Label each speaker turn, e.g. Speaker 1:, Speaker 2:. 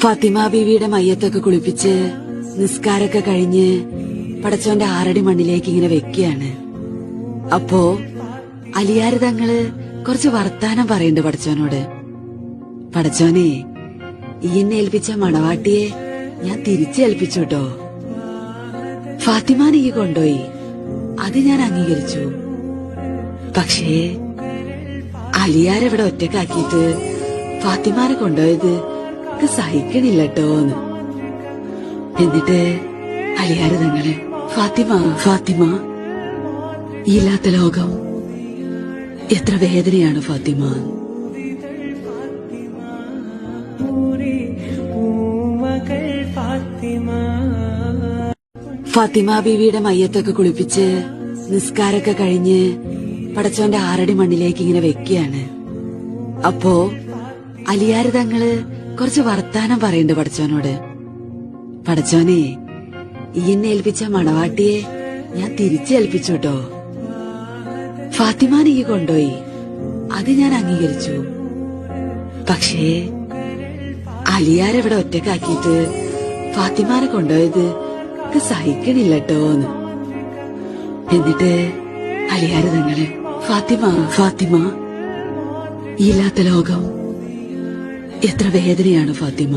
Speaker 1: ഫാത്തിമ ബീവിയുടെ മയ്യത്തൊക്കെ കുളിപ്പിച്ച് നിസ്കാരൊക്കെ കഴിഞ്ഞ് പടച്ചോന്റെ 6 അടി മണ്ണിലേക്ക് ഇങ്ങനെ വെക്കുകയാണ്. അപ്പോ അലിയാര് തങ്ങള് കുറച്ച് വർത്താനം പറയുന്നുണ്ട് പടച്ചോനോട്. പടച്ചോനെ, ഈയെന്നെ ഏൽപ്പിച്ച മണവാട്ടിയെ ഞാൻ തിരിച്ചേൽപ്പിച്ചു കേട്ടോ. ഫാത്തിമാനെ ഈ കൊണ്ടുപോയി, അത് ഞാൻ അംഗീകരിച്ചു. പക്ഷേ അലിയാരെവിടെ ഒറ്റക്കാക്കിയിട്ട് ഫാത്തിമാനെ കൊണ്ടുപോയത് സഹിക്കണില്ലട്ടോന്ന്. എന്നിട്ട് അലിയാര് തങ്ങള് ഫാത്തിമ ഈ ഇല്ലാത്ത ലോകം എത്ര വേദനയാണ് ഫാത്തിമ. ഫാത്തിമ ബീവിയുടെ മയ്യത്തൊക്കെ കുളിപ്പിച്ച് നിസ്കാരൊക്കെ കഴിഞ്ഞ് പടച്ചോന്റെ 6 അടി മണ്ണിലേക്ക് ഇങ്ങനെ വെക്കുകയാണ്. അപ്പോ അലിയാര് തങ്ങള് കുറച്ച് വർത്താനം പറയുന്നുണ്ട് പടച്ചോനോട്. പടച്ചോനെ, ഈയെന്നെ ഏൽപ്പിച്ച മണവാട്ടിയെ ഞാൻ തിരിച്ചേൽപ്പിച്ചു കേട്ടോ. ഫാത്തിമാനെ ഈ കൊണ്ടുപോയി, അത് ഞാൻ അംഗീകരിച്ചു. പക്ഷേ അലിയാരെവിടെ ഒറ്റക്കാക്കിയിട്ട് ഫാത്തിമാനെ കൊണ്ടുപോയത് സഹിക്കണില്ലട്ടോന്ന്. എന്നിട്ട് അലിയാര് തങ്ങള് ഫാത്തിമ ഈ ഇല്ലാത്ത ലോകം എത്ര വേദനയാണ് ഫാത്തിമ.